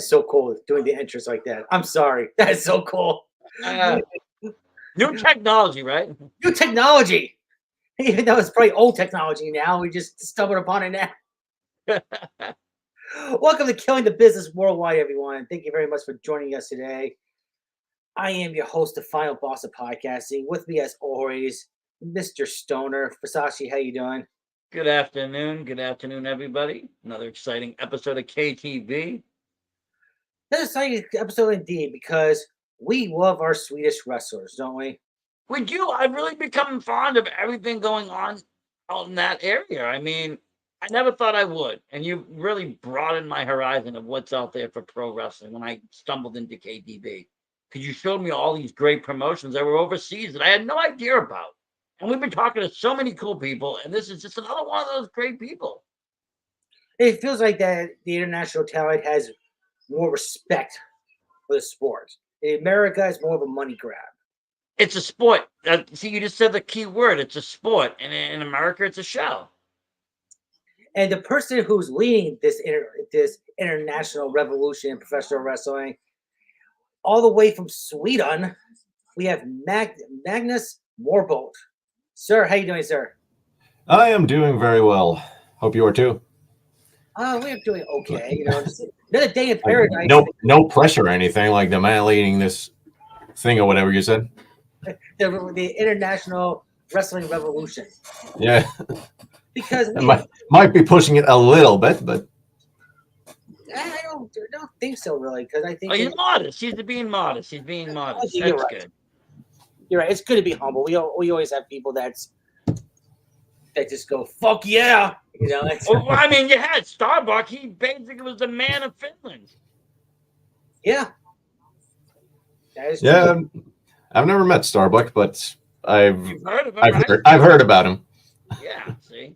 is so cool doing the entrance like that. I'm sorry. That is so cool. New technology, right? New technology. Even though it's probably old technology now, we just stumbled upon it now. Welcome to Killing the Business Worldwide, everyone. Thank you very much for joining us today. I am your host, the final boss of podcasting. With me, as always, Mr. Stoner. Versace, how you doing? Good afternoon. Good afternoon, everybody. Another exciting episode of KTV. This is an exciting episode indeed, because we love our Swedish wrestlers, don't we? We do. I've really become fond of everything going on out in that area. I mean, I never thought I would. And you really broadened my horizon of what's out there for pro wrestling when I stumbled into KTV. Because you showed me all these great promotions that were overseas that I had no idea about. And we've been talking to so many cool people, and this is just another one of those great people. It feels like that the international talent has more respect for the sport. In America, it's more of a money grab. It's a sport. See, you just said the key word. It's a sport. And in America, it's a show. And the person who's leading this international revolution in professional wrestling, all the way from Sweden, we have Magnus Morbult. Sir, how you doing, sir? I am doing very well. Hope you are too. We're doing okay. You know, just another day in paradise. No pressure or anything, like the man leading this thing or whatever you said. The international wrestling revolution. Yeah. Because might be pushing it a little bit, but I don't think so, really. Because I think he's modest. He's being modest. He's being modest. That's right. Good. You're right. It's good to be humble. We always have people that just go, fuck yeah. You know. Well, I mean, you had Starbuck. He basically was the man of Finland. Yeah. That is yeah. True. I've never met Starbuck, but I've heard of him, I've heard about him. Yeah. See.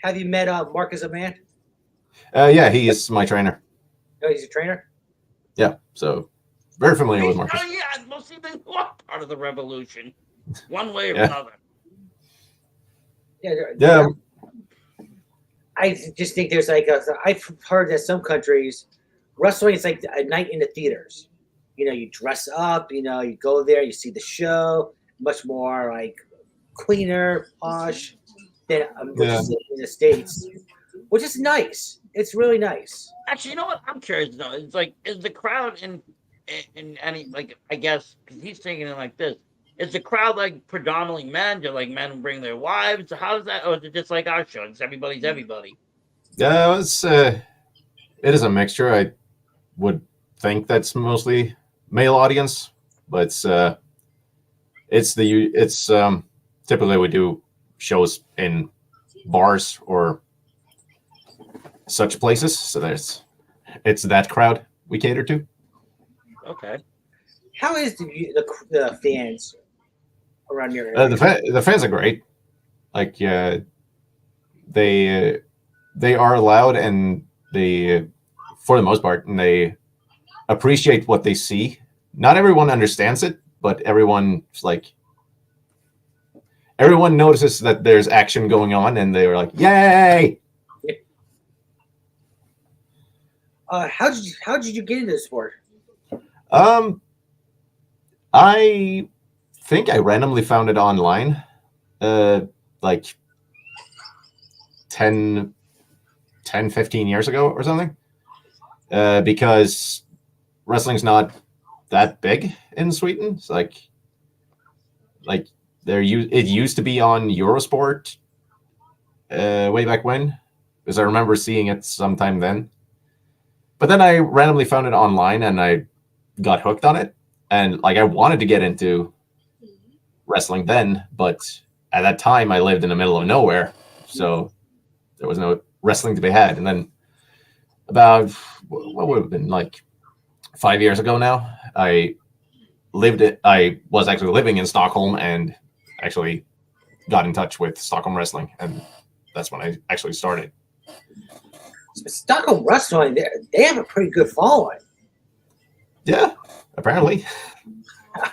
Have you met Mark as a man? Yeah, he is my trainer. Oh, he's a trainer? Yeah, so very familiar with Marcus. Oh, yeah, mostly the part of the revolution, one way or another. Yeah. I just think there's I've heard that some countries, wrestling is like a night in the theaters. You know, you dress up, you know, you go there, you see the show, much more like cleaner, posh than what you see in the States, which is nice. It's really nice. Actually, you know what? I'm curious though. It's like, is the crowd in any, like, I guess, because he's taking it like this, is the crowd like predominantly men? Do like men bring their wives? How does that, or is it just like our show? It's everybody's everybody? Yeah, it is a mixture. I would think that's mostly male audience, but it's typically we do shows in bars or such places, so it's that crowd we cater to. Okay. How is the fans around your area? The fans are great. Like they are loud, and they, for the most part, and they appreciate what they see. Not everyone understands it, but everyone notices that there's action going on, and they're like, "Yay!" How did you get into the sport? I think I randomly found it online, like 10, 15 years ago or something, because wrestling's not that big in Sweden. It's like it used to be on Eurosport way back when, because I remember seeing it sometime then. But then I randomly found it online, and I got hooked on it. And like I wanted to get into wrestling then, but at that time I lived in the middle of nowhere, so there was no wrestling to be had. And then about what would have been like 5 years ago now, I was actually living in Stockholm and actually got in touch with Stockholm Wrestling, and that's when I actually started. Stockholm Wrestling, they have a pretty good following. Yeah, apparently.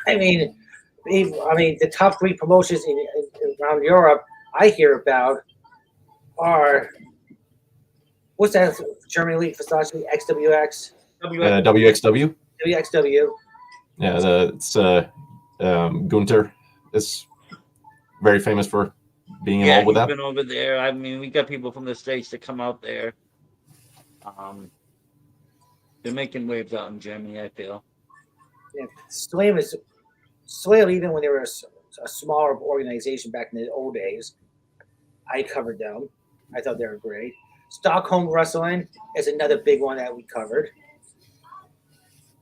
I mean, the top three promotions around Europe I hear about are What's that? German Elite Versace XWX WXW. WXW. Yeah, it's Gunter is very famous for being Yeah, involved with he's that. been over there. I mean, we got people from the States that come out there. They're making waves out in Germany, I feel. Yeah, Slam, even when they were a smaller organization back in the old days, I covered them. I thought they were great. Stockholm Wrestling is another big one that we covered.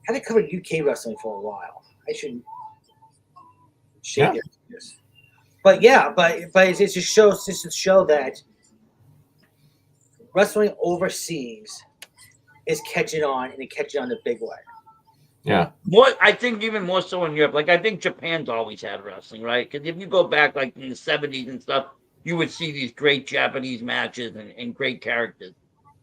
Haven't covered UK wrestling for a while. I should shake Yeah. it. But yeah, but it just shows to show that wrestling overseas is catching on and it catching on the big way. Yeah. I think even more so in Europe. Like I think Japan's always had wrestling, right? Because if you go back like in the 70s and stuff, you would see these great Japanese matches and great characters.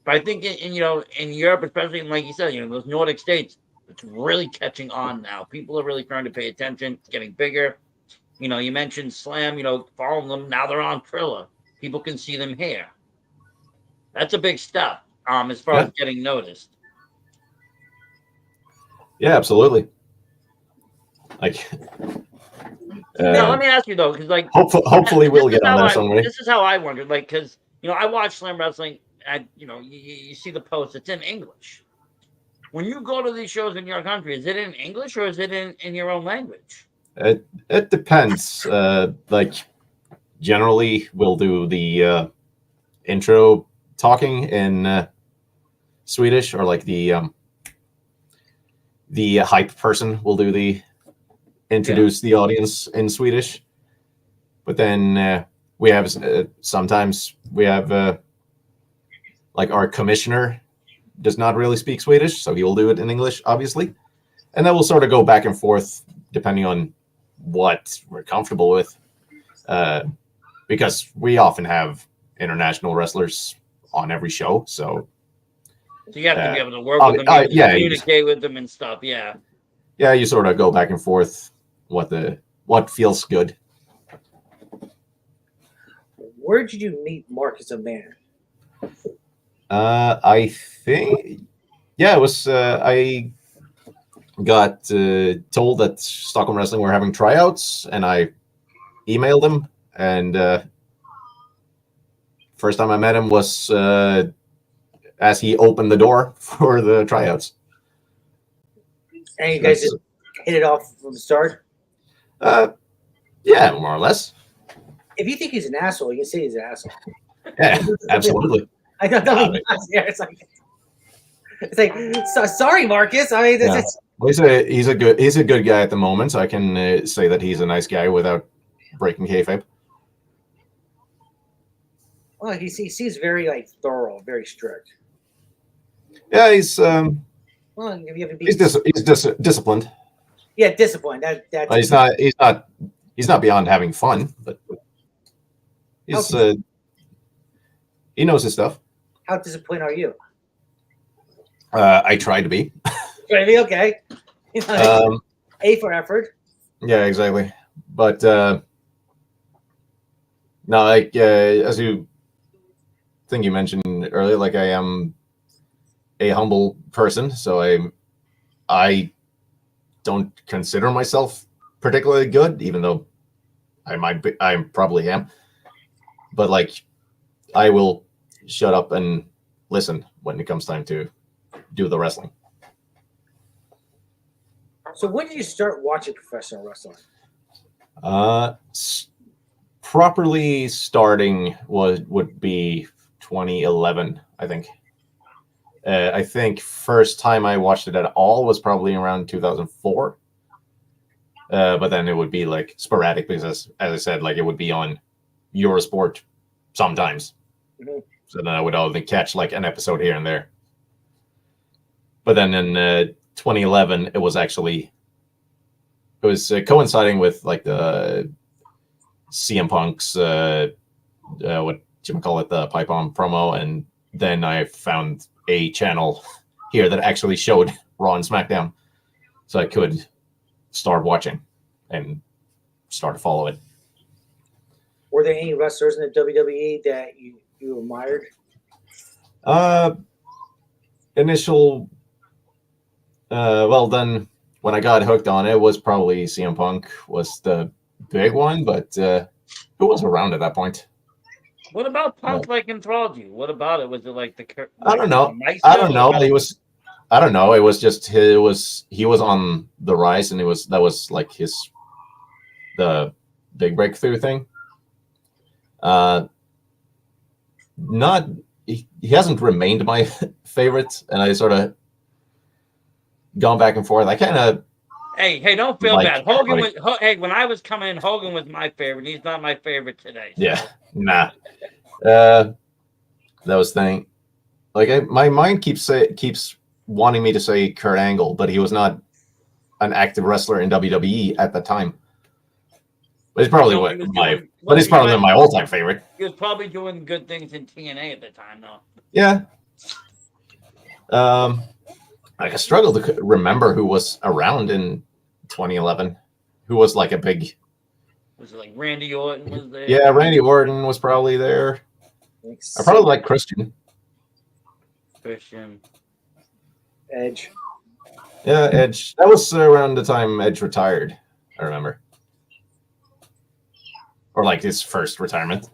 But I think in in Europe, especially in, like you said, those Nordic states, it's really catching on now. People are really starting to pay attention. It's getting bigger. You mentioned Slam. Following them now, they're on Trilla. People can see them here. That's a big step. As far as getting noticed. Yeah, absolutely. Like, now, let me ask you though, because like, hopefully we'll get on there someday. This is how I wondered, like, because I watch Slam Wrestling. You see the post. It's in English. When you go to these shows in your country, is it in English or is it in your own language? It depends. Like, generally, we'll do the intro talking in Swedish, or like the hype person will do the introduce the audience in Swedish. But then we have sometimes we have like our commissioner does not really speak Swedish, so he will do it in English, obviously, and then we'll sort of go back and forth depending on what we're comfortable with, because we often have international wrestlers on every show, so you have to be able to work with them, communicate with them and stuff. Yeah, you sort of go back and forth what feels good. Where did you meet Marcus of Man? I think, it was. I got told that Stockholm Wrestling were having tryouts, and I emailed him. And first time I met him was as he opened the door for the tryouts. And you guys just hit it off from the start? Yeah, more or less. If you think he's an asshole, you can say he's an asshole. Yeah, absolutely. I don't it's like sorry, Marcus. I mean, well, he's a good guy at the moment, so I can say that he's a nice guy without breaking kayfabe. Well, he seems very like thorough, very strict. Yeah, he's well, if you have he's disciplined. Yeah, disciplined. He's not beyond having fun, but he's he knows his stuff. How disciplined are you? I try to be. Try to be okay. A for effort. Yeah, exactly. But no, like as you mentioned earlier, like I am a humble person, so I don't consider myself particularly good, even though I probably am. But like, I will shut up and listen when it comes time to do the wrestling. So when did you start watching professional wrestling? Properly starting would be 2011, I think. I think first time I watched it at all was probably around 2004. But then it would be like sporadic because, as I said, like it would be on Eurosport sometimes. Mm-hmm. So then I would only catch like an episode here and there. But then in 2011, it was coinciding with like the CM Punk's what you call it, the pipe on promo, and then I found a channel here that actually showed Raw and SmackDown, so I could start watching and start to follow it. Were there any wrestlers in the WWE that you admired? Uh, initial. Well, then when I got hooked on it, was probably CM Punk was the big one, but who was around at that point? What about Punk like enthralled you? What about it? Was it like the I don't know. niceness? I don't know. Or He was. I don't know. It was just he was on the rise, and that was like the big breakthrough thing. Not he hasn't remained my favorite, and I sort of gone back and forth. I kind of Hey, don't feel like bad. Hogan everybody. was hey, when I was coming in, Hogan was my favorite. He's not my favorite today. So. Yeah, nah. That was thing. Like my mind keeps wanting me to say Kurt Angle, but he was not an active wrestler in WWE at the time. But he's probably he's probably my all-time favorite. He was probably doing good things in TNA at the time, though. Yeah. I struggle to remember who was around in 2011. Who was like a big? Was it like Randy Orton was there? Yeah, Randy Orton was probably there. I probably like Christian. Edge. Yeah, Edge. That was around the time Edge retired. I remember. Or like his first retirement.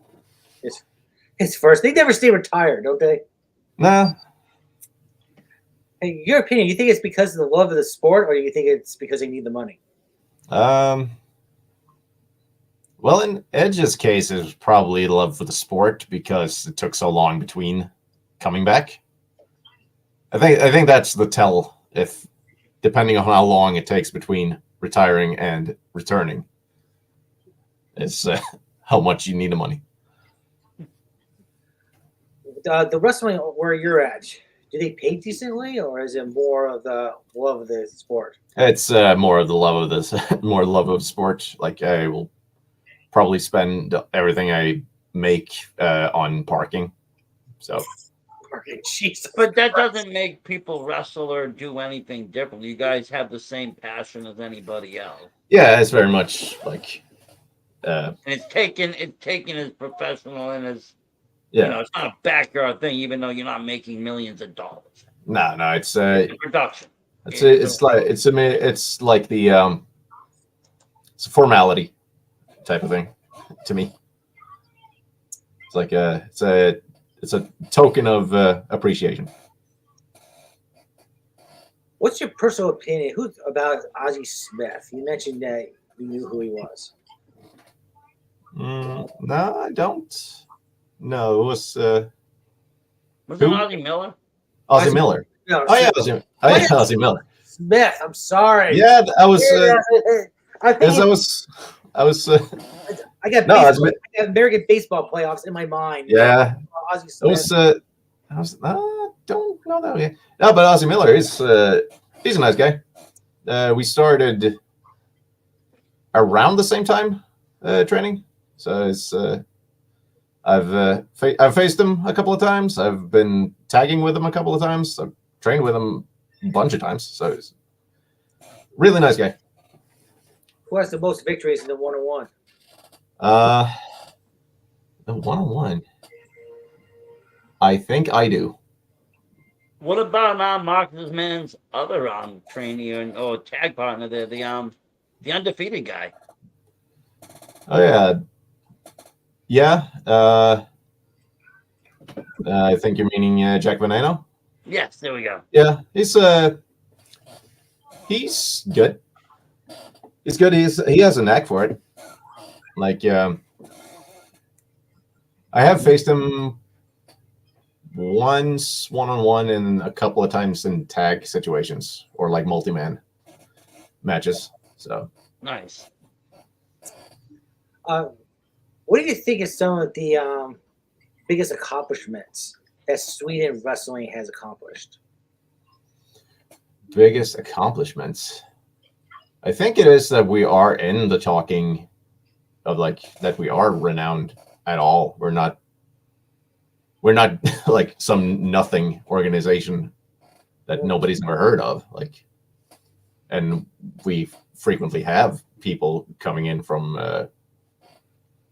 His first. They never stay retired, don't they? Nah. Hey, your opinion, you think it's because of the love of the sport, or do you think it's because they need the money? Well, in Edge's case, it was probably love for the sport because it took so long between coming back. I think that's the tell. If depending on how long it takes between retiring and returning, is how much you need the money. The wrestling where you're at, do they pay decently, or is it more of the love of the sport? It's more of the love of this, more love of sport. Like I will probably spend everything I make on parking. So, Jesus. But that doesn't make people wrestle or do anything different. You guys have the same passion as anybody else. Yeah, it's very much like. And it's taken as professional and as yeah. It's not a backyard thing, even though you're not making millions of dollars. No, it's a production. It's like the it's a formality type of thing to me. It's like it's a token of appreciation. What's your personal opinion about Ozzie Smith? You mentioned that you knew who he was. No, I don't. No, it was. Was it Ozzie Miller? Ozzie Miller. No, oh yeah, Ozzie Miller. Smith. I'm sorry. Yeah, I was. I got American baseball playoffs in my mind. Yeah. Ozzie Smith. Don't know that yet. No, but Ozzie Miller is he's a nice guy. We started around the same time training, so it's. I've faced him a couple of times. I've been tagging with him a couple of times. I've trained with him a bunch of times. So he's a really nice guy. Who has the most victories in the one-on-one? The one-on-one. I think I do. What about Magnus Mann's other trainee or tag partner there, the undefeated guy? Oh yeah. Yeah, I think you're meaning Jack Veneno. Yes, there we go. Yeah, he's good. He's good. He has a knack for it. Like, I have faced him once one-on-one and a couple of times in tag situations or like multi-man matches. So nice. What do you think is some of the biggest accomplishments that Sweden wrestling has accomplished? Biggest accomplishments? I think it is that we are in the talking of like that we are renowned at all. We're not like some nothing organization that nobody's ever heard of. Like, and we frequently have people coming in from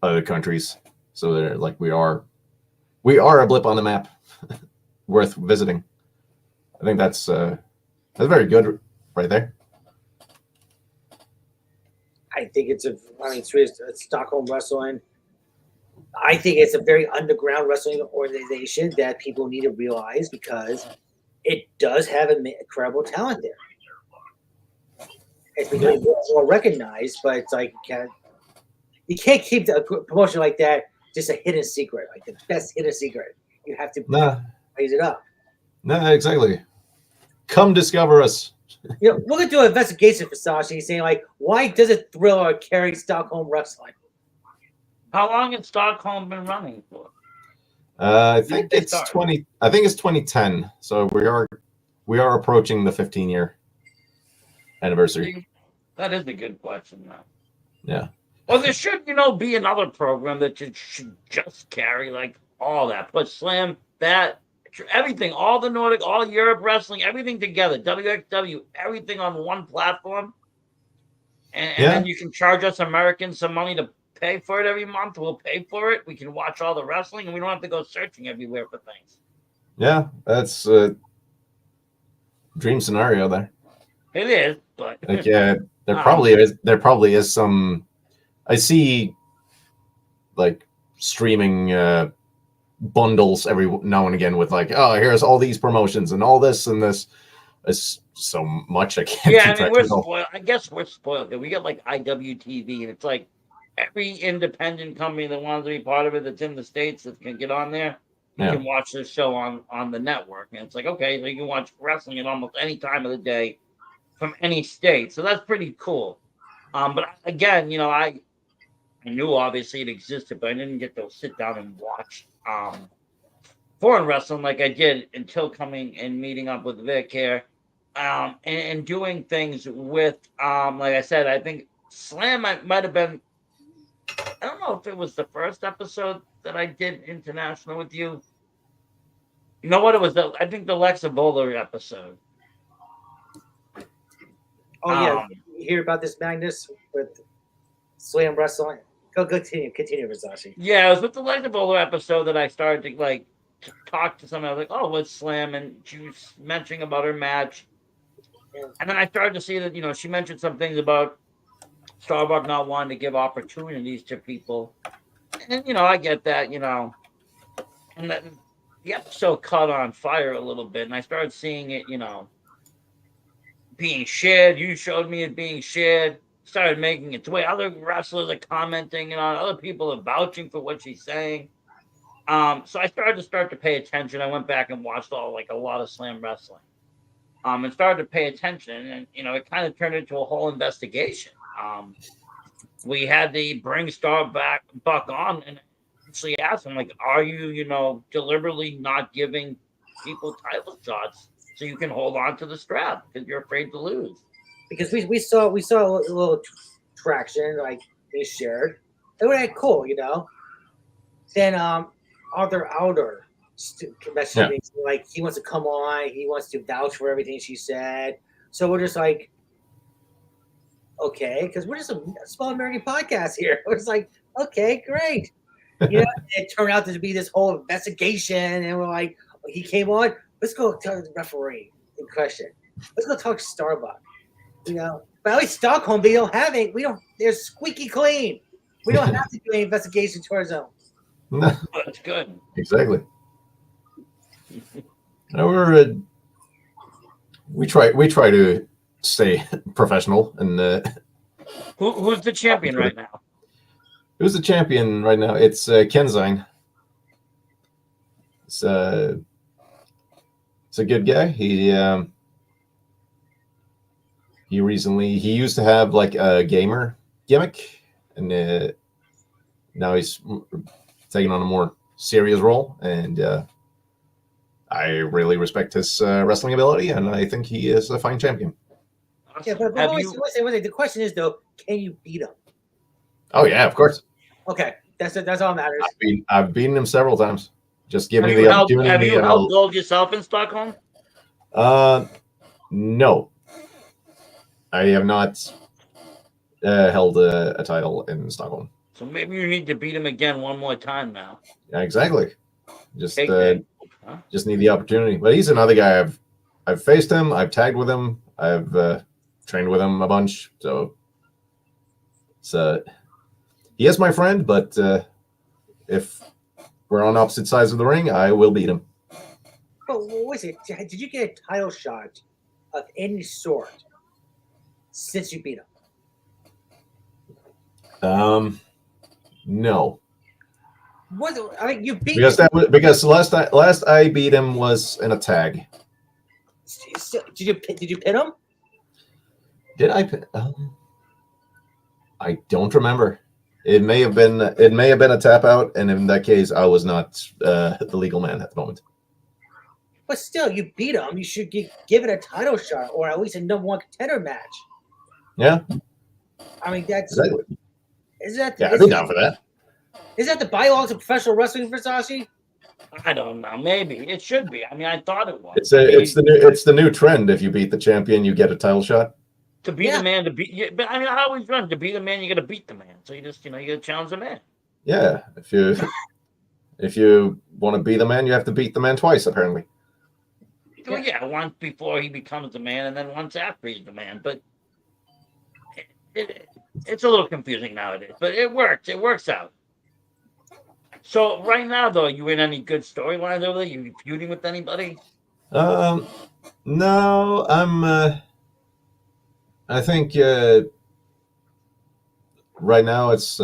other countries, so they're like we are a blip on the map. worth visiting. I think that's very good right there. I think it's Stockholm Wrestling. I think it's a very underground wrestling organization that people need to realize because it does have incredible talent there. It's becoming more recognized, but it's like you can't keep a promotion like that just a hidden secret, like the best hidden secret. You have to raise it up. No, exactly. Come discover us. We're gonna do an investigation for Sashi, saying like, why does a thriller carry Stockholm Wrestling? How long has Stockholm been running for? I think it's 2010. So we are approaching the 15-year anniversary. That is a good question, though. Yeah. Well, there should, be another program that should just carry like all that. Put Slam, that, everything, all the Nordic, all Europe wrestling, everything together. WXW, everything on one platform. And then you can charge us Americans some money to pay for it every month. We'll pay for it. We can watch all the wrestling, and we don't have to go searching everywhere for things. Yeah, that's a dream scenario there. It is, but like, yeah, there probably is some. I see like streaming bundles every now and again with like, oh, here's all these promotions and all this and this. It's so much I can't. Yeah, I mean, we're spoiled. I guess we're spoiled. We got like IWTV, and it's like every independent company that wants to be part of it that's in the States that can get on there, you can watch this show on the network. And it's like, okay, so you can watch wrestling at almost any time of the day from any state. So that's pretty cool. But again, I knew obviously it existed, but I didn't get to sit down and watch foreign wrestling like I did until coming and meeting up with Vic here. And doing things with, like I said, I think Slam might have been, I don't know if it was the first episode that I did international with you. You know what? It was I think the Lexa Bowler episode. Oh, yeah. You hear about this, Magnus, with Slam Wrestling? Go continue, Versace. Yeah, it was with the Lexa Bowler episode that I started to talk to someone. I was like, oh, what's Slam? And she was mentioning about her match. And then I started to see that, she mentioned some things about Starbuck not wanting to give opportunities to people. And, I get that, and then the episode caught on fire a little bit. And I started seeing it, being shared. You showed me it being shared. Started making its way. Other wrestlers are commenting on. Other people are vouching for what she's saying. So I started to pay attention. I went back and watched a lot of Slam wrestling. And started to pay attention, and it kind of turned into a whole investigation. We had to bring Buck on and actually ask him, like, are you, deliberately not giving people title shots so you can hold on to the strap because you're afraid to lose? Because we saw a little traction, like they shared. They were like, cool, Then Arthur Alder messaged me like he wants to come on, he wants to vouch for everything she said. So we're just like, okay, because we're just a small American podcast here. We're just like, okay, great. It turned out to be this whole investigation, and we're like, he came on. Let's go tell the referee in question. Let's go talk to Starbuck. But at least Stockholm, they don't have it. They're squeaky clean. We don't have to do any investigation towards them. No, that's good. Exactly. We try to stay professional and. Who's the champion right now? Who's the champion right now? It's Kenzine. It's a good guy. He used to have like a gamer gimmick, and now he's taking on a more serious role. And I really respect his wrestling ability, and I think he is a fine champion. Yeah, but the question is though, can you beat him? Oh yeah, of course. Okay, that's all that matters. I've beaten him several times. Just give me the opportunity. Have you held gold yourself in Stockholm? No, I have not held a title in Stockholm. So maybe you need to beat him again one more time now. Yeah, exactly. Just Huh? Just need the opportunity. But he's another guy. I've faced him. I've tagged with him. I've trained with him a bunch. So he is my friend. But if we're on opposite sides of the ring, I will beat him. But what was it? Did you get a title shot of any sort since you beat him? No. What? I mean, you beat because last I beat him was in a tag. Did you pin him? Did I? I don't remember. It may have been a tap out, and in that case, I was not the legal man at the moment. But still, you beat him. You should give it a title shot, or at least a #1 contender match. Yeah. I mean, that's Exactly. I'd be down for that. Is that the bylaws of professional wrestling, Versace? I don't know. Maybe it should be. I mean, I thought it was. It's the new trend. If you beat the champion, you get a title shot. To beat the man, but I mean, I always run to beat the man. You got to beat the man. So you just, you got to challenge the man. Yeah, if you want to be the man, you have to beat the man twice, apparently. Well, yeah, once before he becomes the man, and then once after he's the man. But it's a little confusing nowadays. But it works. It works out. So right now, though, you in any good storylines over there? You feuding with anybody? No, I think right now it's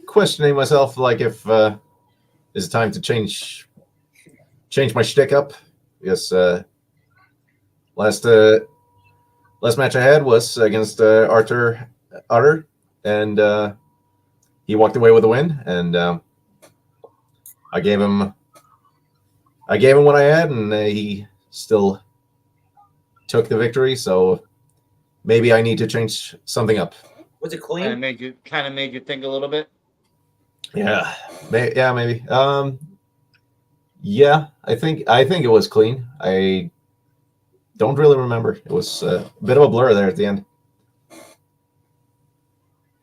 questioning myself, like if is it time to change my shtick up? Because last match I had was against Arthur Utter, and he walked away with a win, and I gave him what I had, and he still took the victory. So maybe I need to change something up. Was it clean? Kind of made you think a little bit. Yeah, maybe. Yeah, I think it was clean. I don't really remember. It was a bit of a blur there at the end.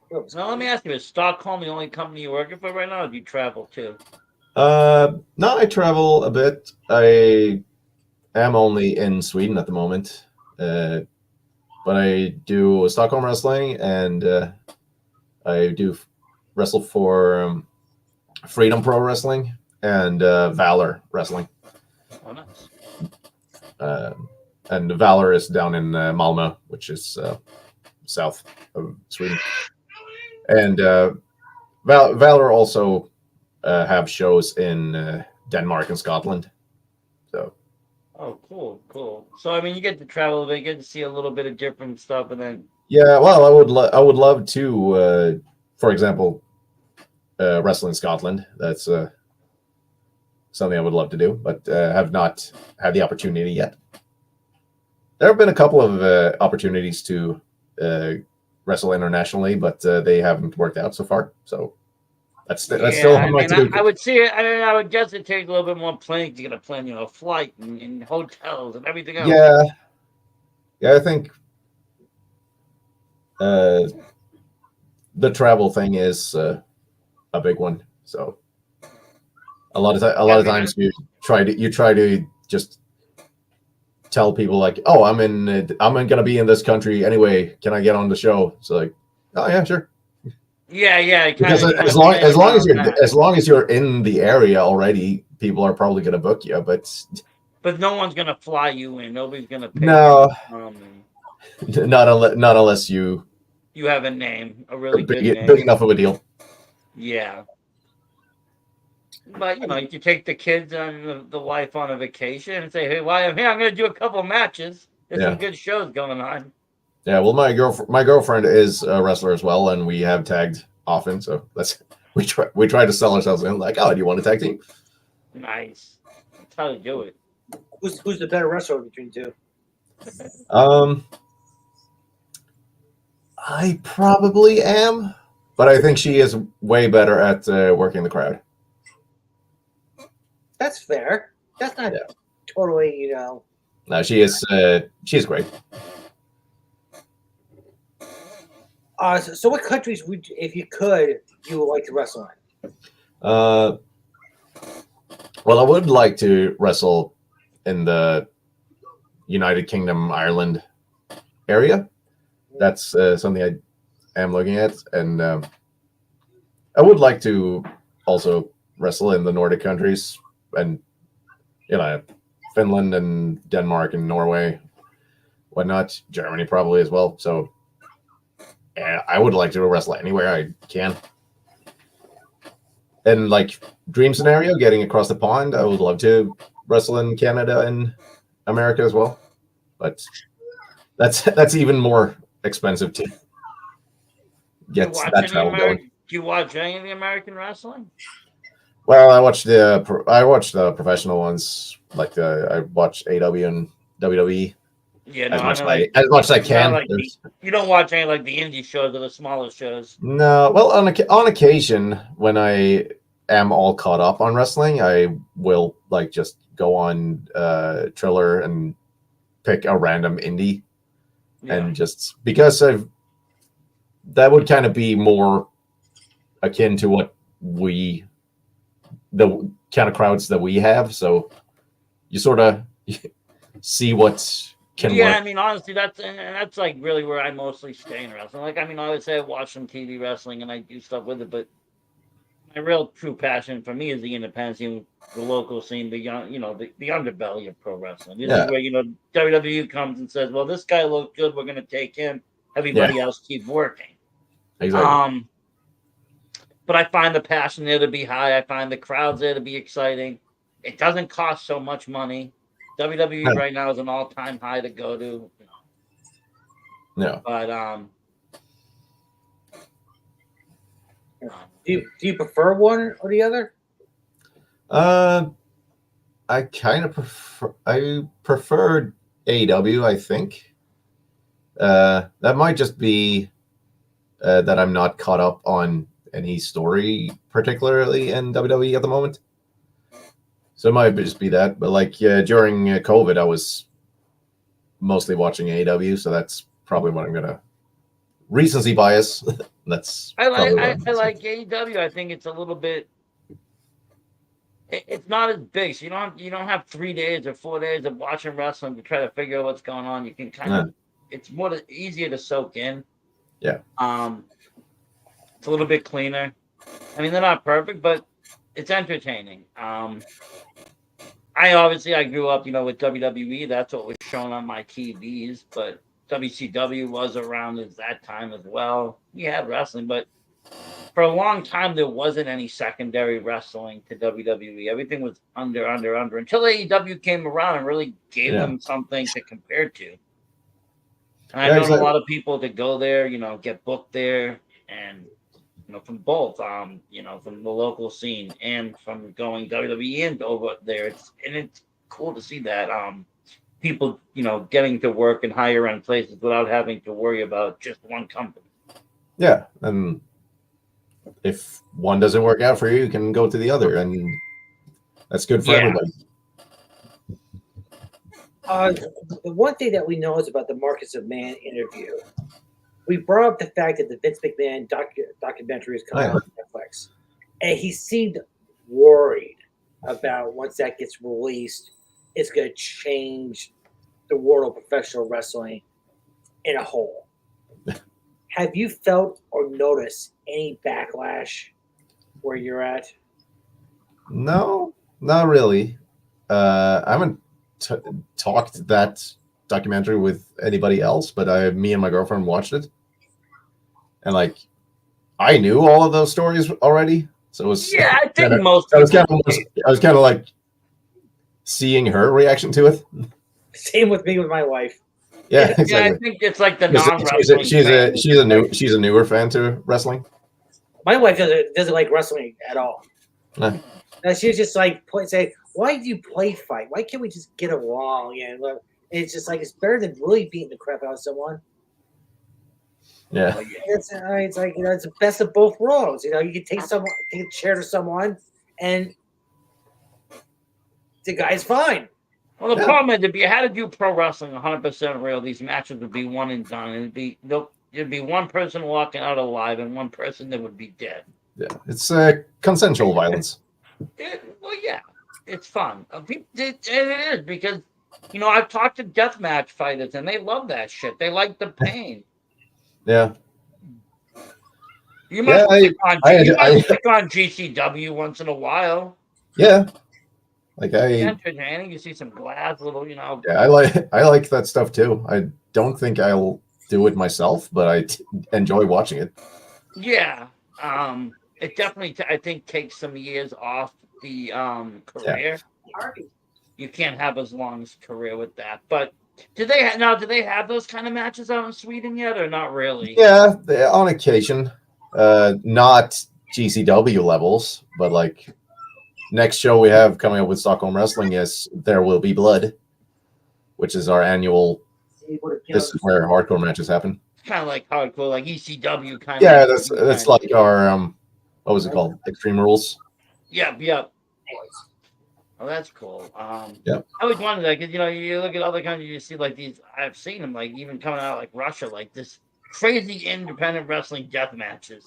Now let me ask you: is Stockholm the only company you're working for right now, or do you travel too? No, I travel a bit. I am only in Sweden at the moment, but I do Stockholm wrestling, and I do wrestle for Freedom Pro Wrestling and Valor Wrestling. Oh, nice. And Valor is down in Malmö, which is south of Sweden. And Valor also have shows in Denmark and Scotland. So. Oh, cool. So I mean, you get to travel a bit, you get to see a little bit of different stuff, and then. Yeah, well, I would love to, for example, wrestle in Scotland. That's something I would love to do, but have not had the opportunity yet. There have been a couple of opportunities to wrestle internationally, but they haven't worked out so far. So that's still I mean, I would see it. I mean, I would guess it takes a little bit more planning to get a plan, flight and hotels and everything else. Yeah, I think the travel thing is a big one. So a lot of times you try to just tell people like, oh, I'm gonna be in this country anyway. Can I get on the show? So like, oh yeah, sure. Yeah. Because as long as you're in the area already, people are probably gonna book you. But no one's gonna fly you in. Nobody's gonna pay. No, not unless you have a name, a really big enough of a deal. Yeah. But you can take the kids and the wife on a vacation and say, "Hey, while I'm here, I'm going to do a couple matches. There's some good shows going on." Yeah, well, my girlfriend is a wrestler as well, and we have tagged often. So we try to sell ourselves in like, "Oh, do you want a tag team?" Nice. That's how to do it. Who's the better wrestler between two? I probably am, but I think she is way better at working the crowd. That's fair. That's not totally, No, she is. She's great. So what countries if you could, you would like to wrestle in? Well, I would like to wrestle in the United Kingdom, Ireland area. That's something I am looking at, and I would like to also wrestle in the Nordic countries, and Finland and Denmark and Norway, whatnot. Germany probably as well. So, yeah, I would like to wrestle anywhere I can. And like dream scenario, getting across the pond, I would love to wrestle in Canada and America as well. But that's even more expensive to get that travel going. Do you watch any of the American wrestling? Well, I watched the professional ones, like I watch AW and WWE Yeah, no, as much as I can. Like you don't watch any like the indie shows or the smaller shows. No, well, on occasion when I am all caught up on wrestling, I will like just go on Triller and pick a random indie, and just because that would kind of be more akin to what the kind of crowds that we have. So you sort of see what can work. I mean, honestly, that's like really where I mostly stay in wrestling. Like, I mean, I would say I watch some TV wrestling and I do stuff with it, but my real true passion for me is the independent scene, the local scene, the underbelly of pro wrestling. This is where WWE comes and says, "Well, this guy looked good. We're going to take him. Everybody else keep working." Exactly. But I find the passion there to be high. I find the crowds there to be exciting. It doesn't cost so much money. WWE right now is an all-time high to go to. No. But do you prefer one or the other? I kind of preferred AEW, I think. That might just be that I'm not caught up on any story particularly in WWE at the moment. So it might just be that. But like during COVID, I was mostly watching AEW, so that's probably what I'm gonna recency bias. I like AEW. I think it's a little bit. It's not as big. So you don't have 3 days or 4 days of watching wrestling to try to figure out what's going on. You can kind of. It's easier to soak in. Yeah. It's a little bit cleaner. I mean, they're not perfect, but it's entertaining. I grew up, with WWE. That's what was shown on my TVs. But WCW was around at that time as well. We had wrestling, but for a long time there wasn't any secondary wrestling to WWE. Everything was under until AEW came around and really gave them something to compare to. And I've known a lot of people to go there, get booked there, and from both, from the local scene and from going WWE and over there. It's cool to see that people, getting to work in higher end places without having to worry about just one company. Yeah, and if one doesn't work out for you, you can go to the other, and that's good for everybody. The one thing that we know is about the Marcus of Man interview. We brought up the fact that the Vince McMahon documentary is coming out on Netflix, and he seemed worried about once that gets released, it's going to change the world of professional wrestling in a whole. Have you felt or noticed any backlash where you're at? No, not really. I haven't talked that documentary with anybody else, but me and my girlfriend watched it, and like I knew all of those stories already, so it was I think most. I was kind of like seeing her reaction to it. Same with me with my wife. Yeah, exactly. Yeah, I think it's like the non-wrestling. She's a newer fan to wrestling. My wife doesn't like wrestling at all. No. She's just like say, "Why do you play fight? Why can't we just get along?" And it's just like it's better than really beating the crap out of someone. Yeah, it's like it's the best of both worlds. You can take a chair to someone, and the guy's fine. Well, the problem is if you had to do pro wrestling 100% real, these matches would be one and done. It'd be one person walking out alive and one person that would be dead. Yeah, it's consensual violence. Well, yeah. it's fun. It is because I've talked to deathmatch fighters and they love that shit. They like the pain. Yeah. You Yeah, must stick on GCW once in a while. yeah. Like It's entertaining. You see some glass, little, Yeah, I like that stuff too. I don't think I'll do it myself, but I enjoy watching it. Yeah. It definitely, I think, takes some years off the career. You can't have as long as career with that. But do they have those kind of matches out in Sweden yet, or not really? Yeah, on occasion. Not GCW levels, but like next show we have coming up with Stockholm Wrestling is There Will Be Blood, which is our annual. This is where hardcore matches happen. It's kind of like hardcore, like ECW kind of. Yeah, that's like our what was it called? Extreme Rules. Yep. Oh, that's cool. Yep. I always wondered, like, you look at other countries, you see like these. I've seen them, like even coming out like Russia, like this crazy independent wrestling death matches,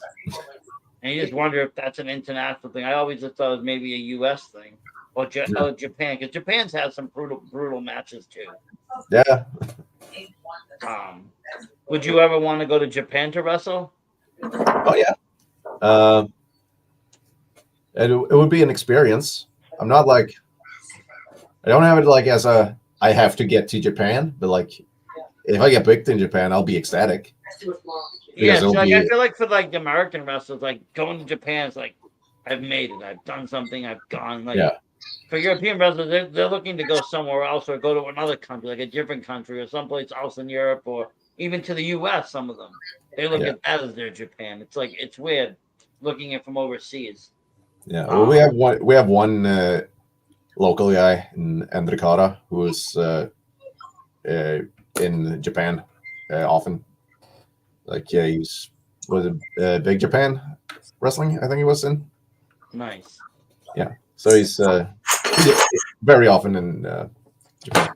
and you just wonder if that's an international thing. I always just thought it was maybe a U.S. thing or Japan, because Japan's had some brutal matches too. Yeah. Would you ever want to go to Japan to wrestle? Oh yeah. It would be an experience. I'm not like I don't have it like as a I have to get to Japan, but like if I get booked in Japan, I'll be ecstatic. Yeah, so I feel like for like the American wrestlers, like going to Japan is like I've made it, I've done something, I've gone. Like for European wrestlers, they're looking to go somewhere else or go to another country, like a different country or someplace else in Europe or even to the US. Some of them they look at that as their Japan. It's like it's weird looking at from overseas. Yeah, well, we have one local guy in Andrikara who is in Japan often. Like was it Big Japan Wrestling? I think he was in. Nice. Yeah, so he's very often in Japan.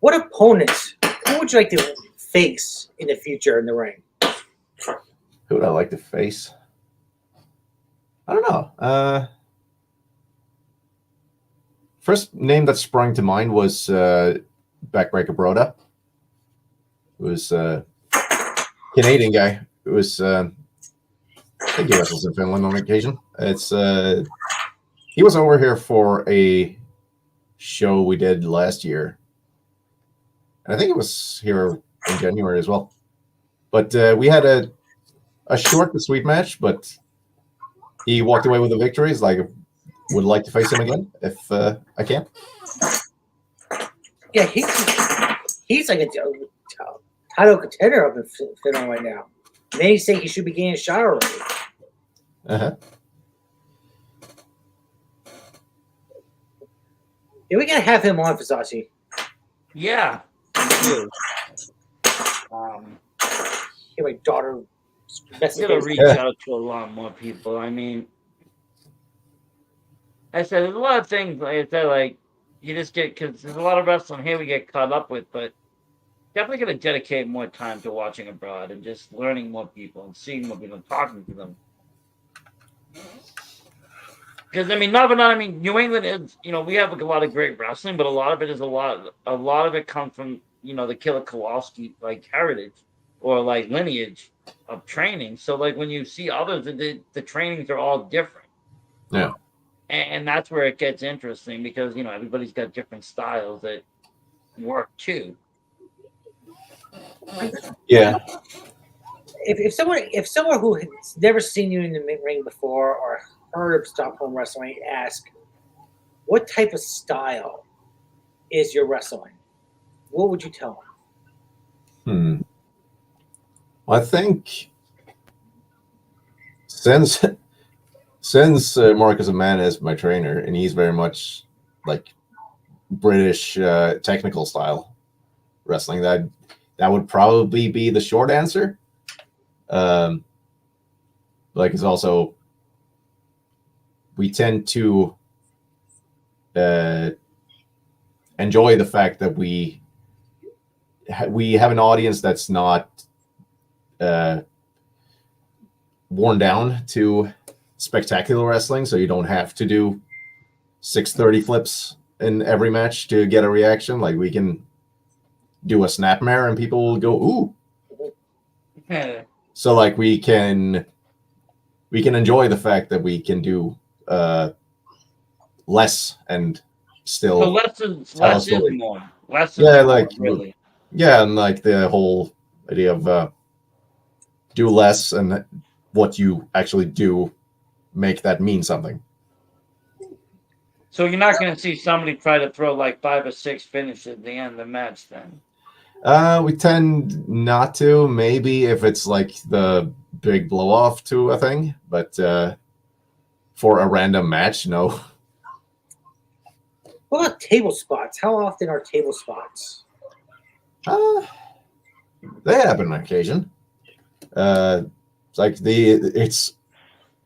What opponents? Who would you like to face in the future in the ring? Who would I like to face? I don't know. First name that sprung to mind was Backbreaker Broda. It was a Canadian guy. It was I think he wrestles in Finland on occasion. It's he was over here for a show we did last year, and I think it was here in January as well. But we had a short but sweet match, but he walked away with a victory. He's like, would like to face him again if I can. Yeah, he's like a title contender up in Finland right now. Many say he should be getting a shot already. Uh-huh. Yeah, we gotta have him on, Fasasi. Yeah. Yeah, my daughter. You gotta reach out to a lot more people. I mean, I said there's a lot of things. Like I said, like you just get because there's a lot of wrestling here we get caught up with, but definitely gonna dedicate more time to watching abroad and just learning more people and seeing more people and talking to them. Because I mean, New England is we have a lot of great wrestling, but a lot of it is a lot of it comes from the Killer Kowalski like heritage or like lineage of training. So like when you see others, the trainings are all different. Yeah. And that's where it gets interesting because everybody's got different styles that work too. Yeah. If someone who has never seen you in the ring before or heard of Stockholm Wrestling ask, what type of style is your wrestling? What would you tell them? Well, I think since Marcus Amanda is my trainer and he's very much like British technical style wrestling, that would probably be the short answer. Like it's also we tend to enjoy the fact that we have an audience that's not worn down to spectacular wrestling, so you don't have to do 630 flips in every match to get a reaction. Like we can do a snapmare and people will go ooh. So like we can enjoy the fact that we can do less and still So less is more. Less is yeah, more, like really. yeah, and like the whole idea of do less and what you actually do make that mean something. So you're not going to see somebody try to throw like 5 or 6 finishes at the end of the match, then. We tend not to. Maybe if it's like the big blow off to a thing, but for a random match, no. What about table spots? How often are table spots? They happen on occasion. Like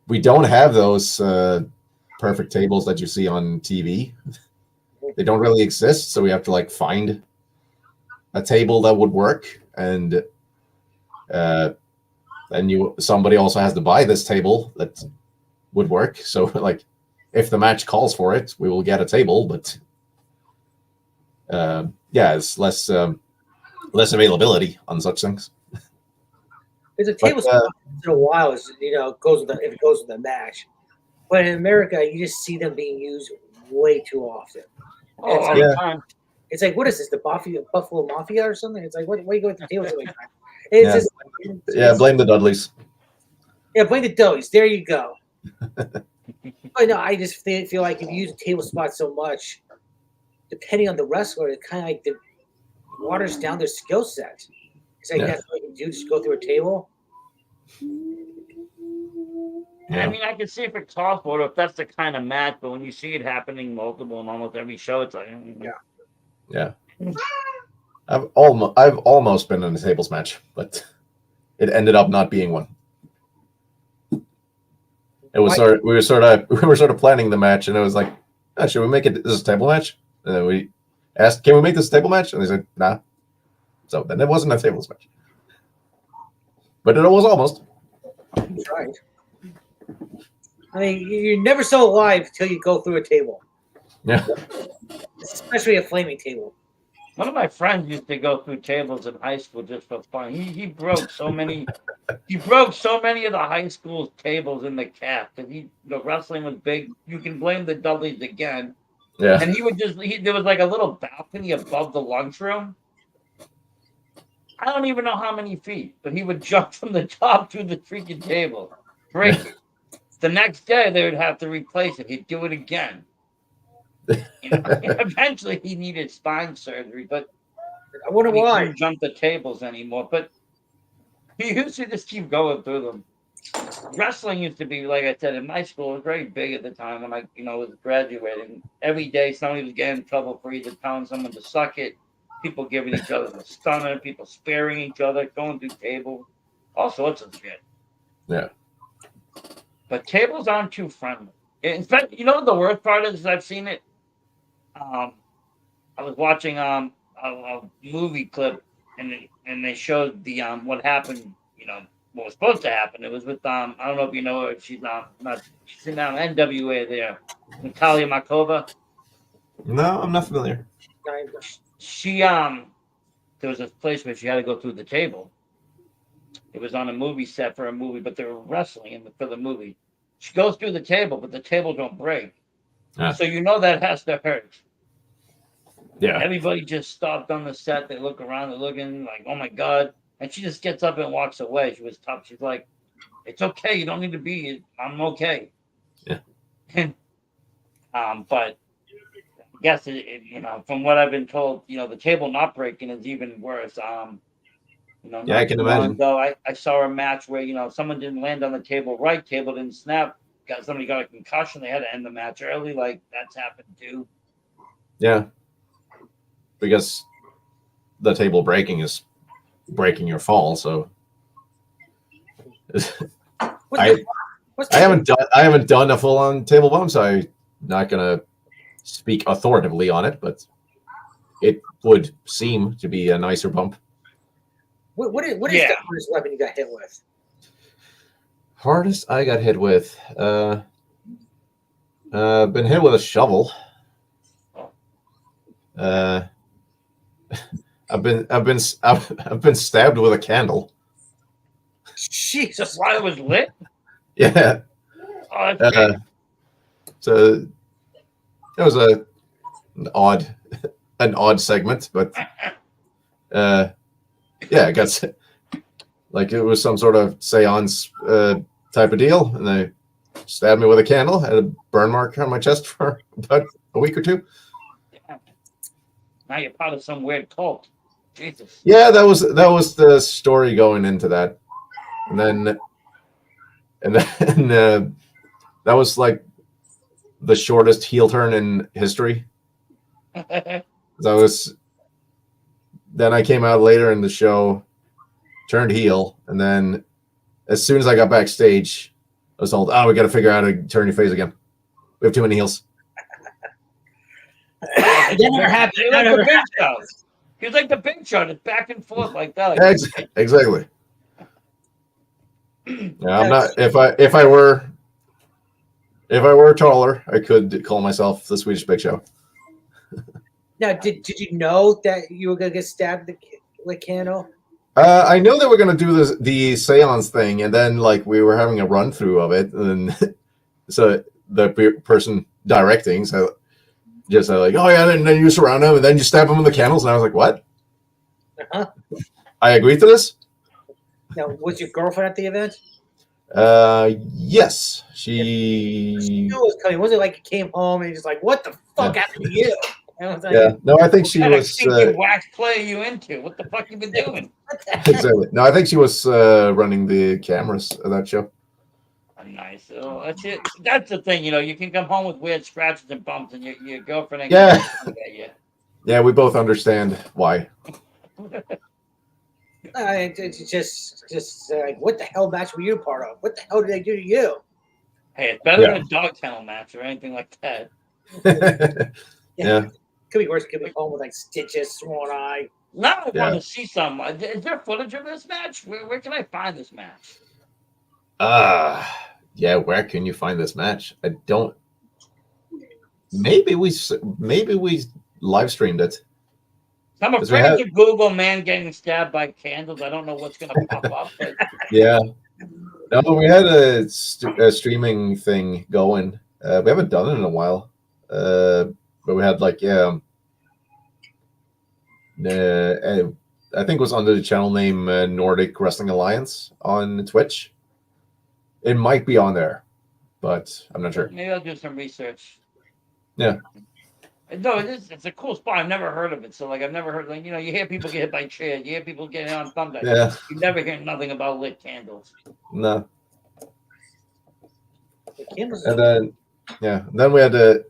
we don't have those perfect tables that you see on TV. They don't really exist, so we have to like find a table that would work, and then somebody also has to buy this table that would work. So like, if the match calls for it, we will get a table, but yeah, it's less availability on such things. There's a table spot once in a while, if it goes with the match. But in America, you just see them being used way too often. Oh, all the time. It's like, what is this? The Buffalo Mafia or something? It's like, why you go with the tables every time? It's blame the Dudleys. Yeah, blame the Dudleys. There you go. But no, I just feel like if you use a table spot so much, depending on the wrestler, it kind of like waters down their skill set. It's like that's what you do, just go through a table. Yeah. I mean, I can see if it's possible, if that's the kind of match, but when you see it happening multiple in almost every show, it's like, yeah. I've almost been in a tables match, but it ended up not being one. It was we were sort of planning the match, and it was like, oh, should we make it this table match? And then we asked, can we make this table match? And they said, nah. So then it wasn't a tables match, but it was almost. That's right. I mean, you're never so alive until you go through a table. Yeah. Especially a flaming table. One of my friends used to go through tables in high school just for fun. He broke so many. He broke so many of the high school tables in the cap because the wrestling was big. You can blame the Dudleys again. Yeah. And he would there was like a little balcony above the lunchroom. I don't even know how many feet, but he would jump from the top to the freaking table, break it. The next day they would have to replace it. He'd do it again. Eventually he needed spine surgery, but I wonder why. He didn't jump the tables anymore. But he used to just keep going through them. Wrestling used to be, like I said, in my school, it was very big at the time when I, was graduating. Every day somebody was getting in trouble for either telling someone to suck it, people giving each other the stunner, people sparing each other, going through tables, all sorts of shit. Yeah. But tables aren't too friendly. In fact, the worst part is I've seen it. I was watching a movie clip, and they showed the what happened. What was supposed to happen. It was with I don't know if you know her. She's she's in NWA there, Natalia Markova. No, I'm not familiar. She there was a place where she had to go through the table. It was on a movie set for a movie, but they were wrestling for the movie. She goes through the table, but the table don't break. So that has to hurt. Yeah. Everybody just stopped on the set. They look around. They're looking like, oh my God. And she just gets up and walks away. She was tough. She's like, it's okay. You don't need to be. I'm okay. Yeah. But I guess, from what I've been told, the table not breaking is even worse. I can imagine. Though I saw a match where, someone didn't land on the table right. Table didn't snap. Somebody got a concussion. They had to end the match early. Like, that's happened too. Yeah. Because the table breaking is breaking your fall, so I haven't done a full on table bump, so I'm not gonna speak authoritatively on it, but it would seem to be a nicer bump. What is the hardest weapon you got hit with? Hardest I got hit with. Been hit with a shovel. Uh, I've been stabbed with a candle. Jesus. While it was lit? Yeah. Oh, that's great. So it was an odd segment, but yeah, I guess like it was some sort of seance type of deal, and they stabbed me with a candle. Had a burn mark on my chest for about a week or two. Yeah. Now you're part of some weird cult. Jesus. Yeah, that was the story going into that, and then that was like the shortest heel turn in history. Then I came out later in the show, turned heel, and then as soon as I got backstage, I was told, "Oh, we got to figure out how to turn your face again. We have too many heels." That never happened. You're That like never the big happened. show. He's like the big show. It's back and forth like that. Exactly. Yeah, I'm not. If I were taller, I could call myself the Swedish Big Show. Now, did you know that you were gonna get stabbed with candle? I know they were going to do the seance thing, and then like we were having a run through of it, and so the person directing just like, oh yeah, and then you surround him, and then you stab him with the candles, and I was like, what? Uh-huh. I agreed to this. Now, was your girlfriend at the event? Yes, She she. knew it was coming. Was it like you came home and you're just like, what the fuck happened to you? And I was like, Yeah, no, I think she What kind of was. stinky wax play are you into? What the fuck you been doing? what the heck? Exactly. No, I think she was running the cameras of that show. Nice. Oh, that's it. That's the thing, you can come home with weird scratches and bumps, and your girlfriend ain't Yeah. gonna get you. Yeah, we both understand why. It's just like, what the hell match were you a part of? What the hell did they do to you? Hey, it's better Yeah. than a dog kennel match or anything like that. Yeah. Could be worse. Could be home with like stitches, swollen eye. Now I Yeah. want to see some. Is there footage of this match? Where can I find this match? Yeah. Where can you find this match? I don't. Maybe we live streamed it. I'm 'Cause we afraid have- to Google man getting stabbed by candles. I don't know what's going to pop up. But Yeah. No, we had a streaming thing going. We haven't done it in a while. But we had like I think it was under the channel name Nordic Wrestling Alliance on Twitch. It might be on there, but I'm not sure. maybe I'll do some research. Yeah. No, it's a cool spot. I've never heard of it. So, like, I've never heard, like, you hear people get hit by chairs. You hear people get hit on thumbtacks. Yeah. You never hear nothing about lit candles. No. The candles. And then we had to,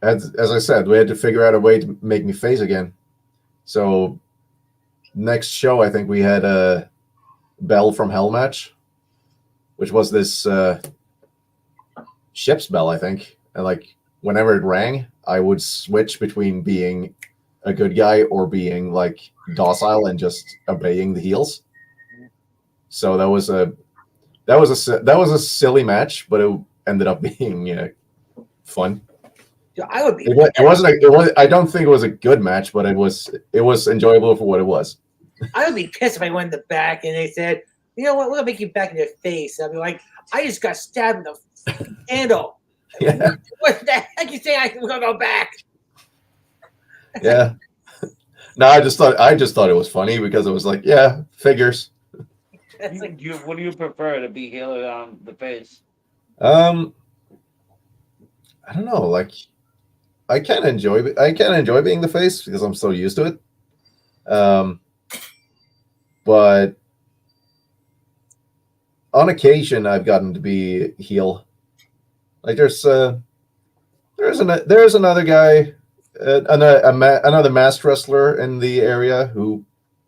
as I said, we had to figure out a way to make me face again. So next show, I think we had a Bell from Hell match, which was this ship's bell, I think. And like whenever it rang, I would switch between being a good guy or being like docile and just obeying the heels. So that was a silly match, but it ended up being fun. I would be. It wasn't. I don't think it was a good match, but it was enjoyable for what it was. I would be pissed if I went in the back and they said, you know what, we're gonna make you back in your face. I'd be like, I just got stabbed with a handle. Yeah. What the heck you say I'm gonna go back? Yeah. No, I just thought it was funny because it was like, yeah, figures. It's like, What do you prefer, to be healed on the face? I don't know. Like, I can enjoy being the face because I'm so used to it. But on occasion, I've gotten to be heel. Like there's another guy, another masked wrestler in the area who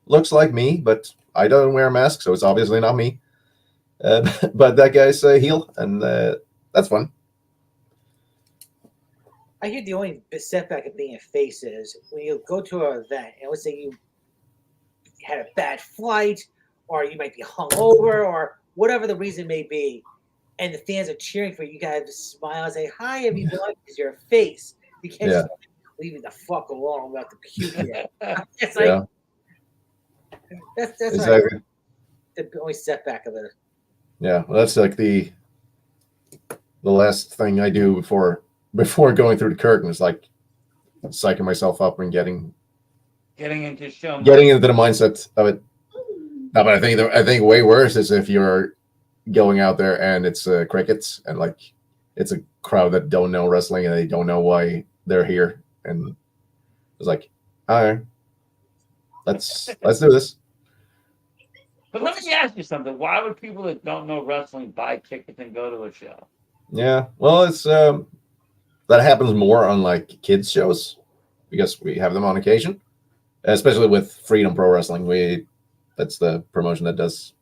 looks like me, but I don't wear a mask, so it's obviously not me. But that guy's heel, and that's fun. I hear the only setback of being a face is when you go to an event and let's say you had a bad flight or you might be hungover or whatever the reason may be, and the fans are cheering for you, you gotta just smile and say, "Hi, everybody," because you're a face. You can't Yeah. just leave me the fuck alone. I'm about to puke here. It's Yeah. like that's Exactly. the only setback of it. Yeah. Well, that's like the last thing I do before going through the curtain is like psyching myself up and getting into show mode. into the mindset of it. No, but I think way worse is if you're going out there and it's crickets and like it's a crowd that don't know wrestling and they don't know why they're here, and it's like, all right, let's do this. But let me ask you something. Why would people that don't know wrestling buy tickets and go to a show? Yeah, well, it's that happens more on like kids shows because we have them on occasion, especially with Freedom Pro Wrestling. That's the promotion that does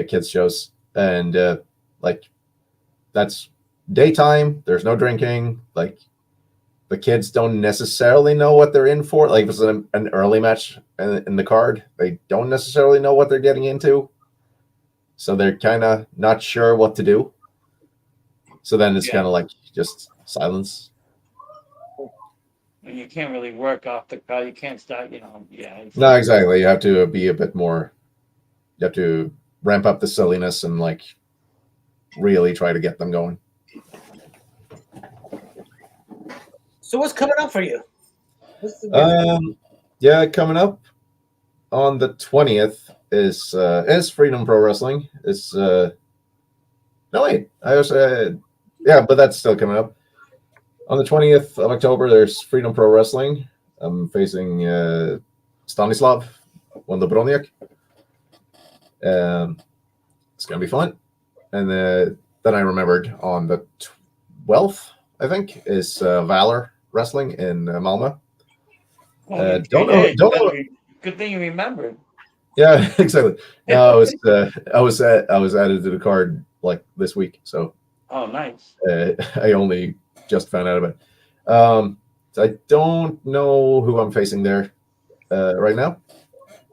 kids shows, and like that's daytime. There's no drinking. Like the kids don't necessarily know what they're in for. Like if it's an early match in the card, they don't necessarily know what they're getting into, so they're kind of not sure what to do. So then it's kind of like just silence. And you can't really work off the crowd. You can't start, No, exactly. You have to be a bit more. You have to ramp up the silliness and like really try to get them going. So what's coming up for you? Yeah, coming up on the 20th is Freedom Pro Wrestling. It's no wait, I was yeah, but that's still coming up. On the 20th of October, there's Freedom Pro Wrestling. I'm facing Stanislav Wonderbroniak. It's gonna be fun. And then I remembered on the 12th, I think, is Valor Wrestling in Malmö. Don't know. Good thing you remembered. Yeah, exactly. No, I was added to the card like this week, so. Oh, nice. I only just found out about it. So I don't know who I'm facing there right now.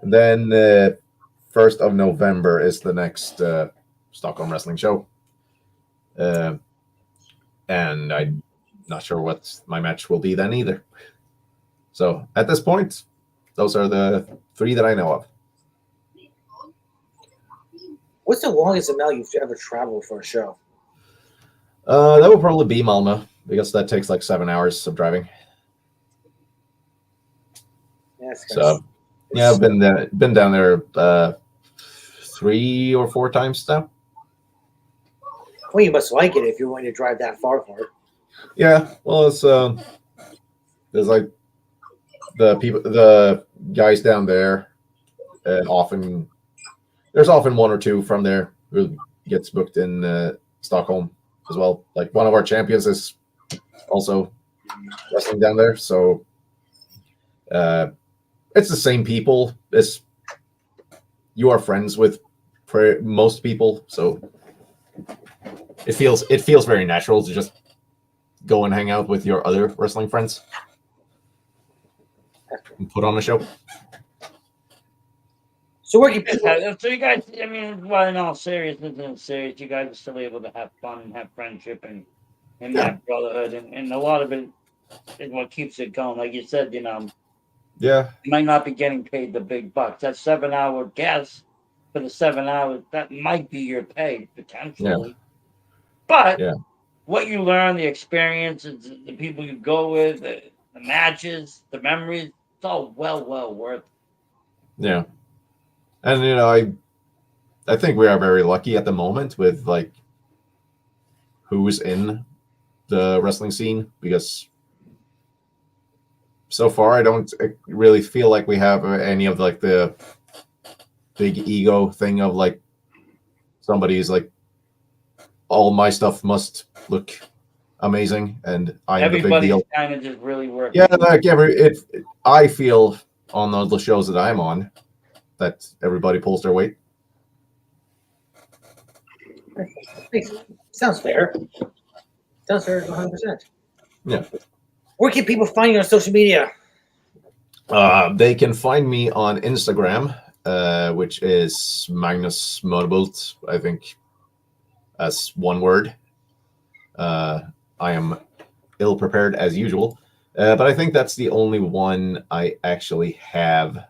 And then 1st of November is the next Stockholm Wrestling show. And I'm not sure what my match will be then either. So at this point, those are the 3 that I know of. What's the longest amount you've ever traveled for a show? That would probably be Malmö because that takes like 7 hours of driving. So yeah, I've been down there 3 or 4 times now. Well, you must like it if you're willing to drive that far for it. Yeah, well, it's there's like the guys down there, and there's often 1 or 2 from there who gets booked in Stockholm as well. Like one of our champions is also wrestling down there, so it's the same people. You are friends with most people, so it feels very natural to just go and hang out with your other wrestling friends and put on a show. So where you so you guys, I mean, well, in all seriousness and serious, you guys are still able to have fun and have friendship and that brotherhood, and a lot of it is what keeps it going. Like you said, Yeah, you might not be getting paid the big bucks. That 7-hour gas for the 7 hours, that might be your pay potentially. Yeah. But what you learn, the experiences, the people you go with, the matches, the memories, it's all well worth it. Yeah. And I think we are very lucky at the moment with like who's in the wrestling scene, because so far I don't really feel like we have any of like the big ego thing of like somebody's like, all my stuff must look amazing and I'm the big deal. Kind of just really working. Yeah, like I feel on the shows that I'm on that everybody pulls their weight. Sounds fair. Sounds fair 100%. Yeah. Where can people find you on social media? They can find me on Instagram which is Magnus Morbult, I think, as one word. I am ill prepared as usual, but I think that's the only one I actually have.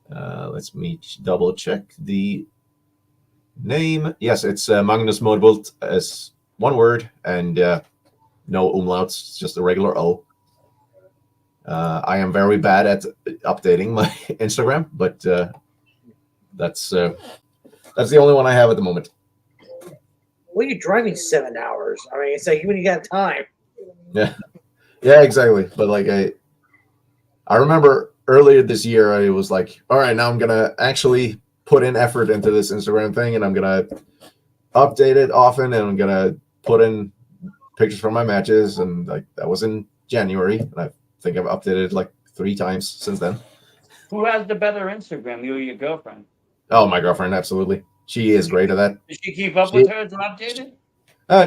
Let's me double check the name. Yes, it's Magnus Morbult as one word and no umlauts, just a regular O. I am very bad at updating my Instagram, but that's the only one I have at the moment. Well, you're driving 7 hours. I mean, it's like when you got time. Yeah, exactly. But like I remember earlier this year, I was like, all right, now I'm gonna actually put in effort into this Instagram thing, and I'm gonna update it often, and I'm gonna put in pictures from my matches, and like that was in January, and I think I've updated like 3 times since then. Who has the better Instagram, you or your girlfriend? Oh, my girlfriend, absolutely. She is great at that. Does she keep up with hers and update it?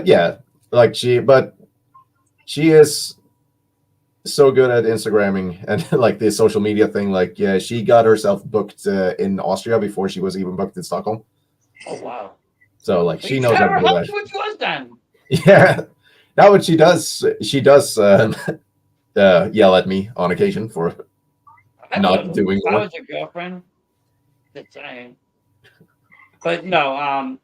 Yeah, like she is so good at Instagramming and like the social media thing. Like, yeah, she got herself booked in Austria before she was even booked in Stockholm. Oh wow! So like she You knows how to never do helped that. with yours then. Yeah, now what she does yell at me on occasion for not doing I more. was your girlfriend. Just saying. But no,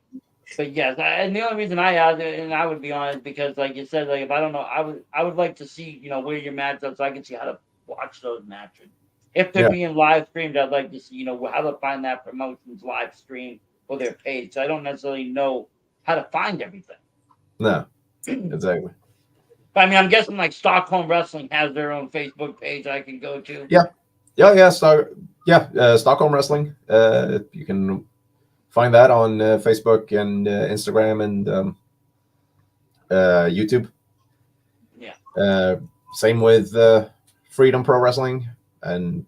but yes, and the only reason I asked it, and I would be honest, because like you said, like if I don't know, I would like to see, where your matches are so I can see how to watch those matches. If they're being live streamed, I'd like to see, how to find that promotion's live stream or their page. So I don't necessarily know how to find everything. No, exactly. But I mean, I'm guessing like Stockholm Wrestling has their own Facebook page I can go to. Yeah. Stockholm Wrestling. You can find that on Facebook and Instagram and YouTube. Yeah. Same with Freedom Pro Wrestling, and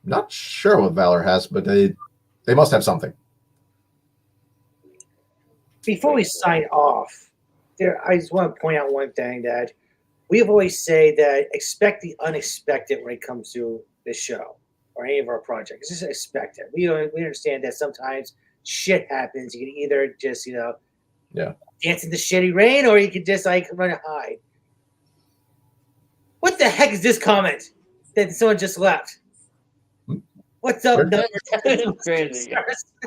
not sure what Valor has, but they must have something. Before we sign off, I just want to point out one thing that we always say that expect the unexpected when it comes to this show or any of our projects. Just expect it. We understand that sometimes shit happens. You can either just dance in the shitty rain, or you can just like run and hide. What the heck is this comment that someone just left? What's up, number? It's crazy.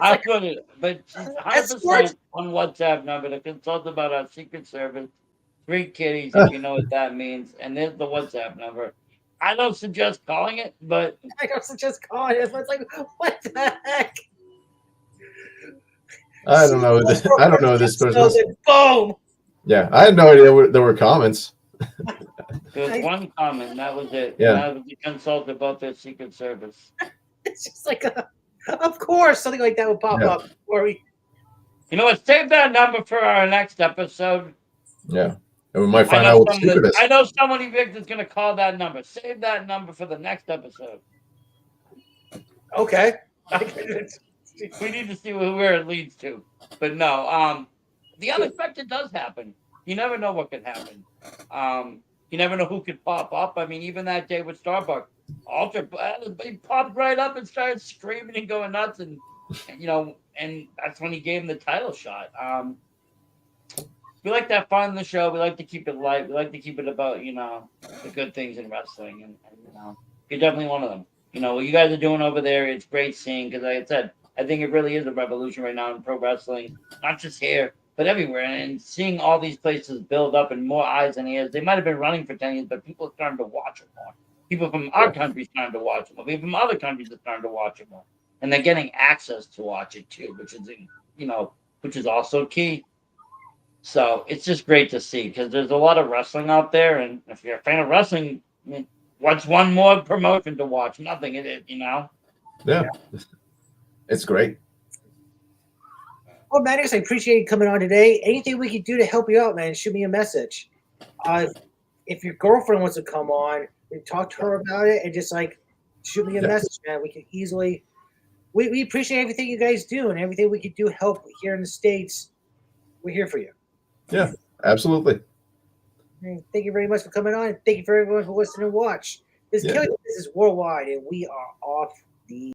I put it, but 100% on WhatsApp number to consult about our Secret Service. 3 kitties, if you know what that means. And there's the WhatsApp number. I don't suggest calling it, but I don't suggest calling it. It's like, what the heck? I don't know. I don't know this person. Boom. Yeah, I had no idea there were comments. There was one comment, and that was it. Yeah. And that was to consult about their Secret Service. It's just like, of course, something like that would pop up. Or you know what? Save that number for our next episode. Yeah. And we might find out what the secret is. I know someone is going to call that number. Save that number for the next episode. Okay. We need to see where it leads to. But no, the unexpected does happen. You never know what could happen. You never know who could pop up. I mean, even that day with Starbuck, he popped right up and started screaming and going nuts, and that's when he gave him the title shot. We like to have fun in the show. We like to keep it light. We like to keep it about the good things in wrestling, and you're definitely one of them. What you guys are doing over there, it's great seeing, because like I said, I think it really is a revolution right now in pro wrestling, not just here, but everywhere. And seeing all these places build up and more eyes and ears. They might have been running for 10 years, but people are starting to watch it more. People from our country are starting to watch it more. People from other countries are starting to watch it more. And they're getting access to watch it too, which is also key. So it's just great to see, because there's a lot of wrestling out there. And if you're a fan of wrestling, I mean, what's one more promotion to watch? Nothing, Yeah. It's great. Well, Magnus, I appreciate you coming on today. Anything we can do to help you out, man, shoot me a message. If your girlfriend wants to come on, talk to her about it, and just like shoot me a message, man. We can easily. We appreciate everything you guys do, and everything we can do help here in the States. We're here for you. Yeah, absolutely. Thank you very much for coming on. And thank you for everyone for listening and watch. This is worldwide, and we are off the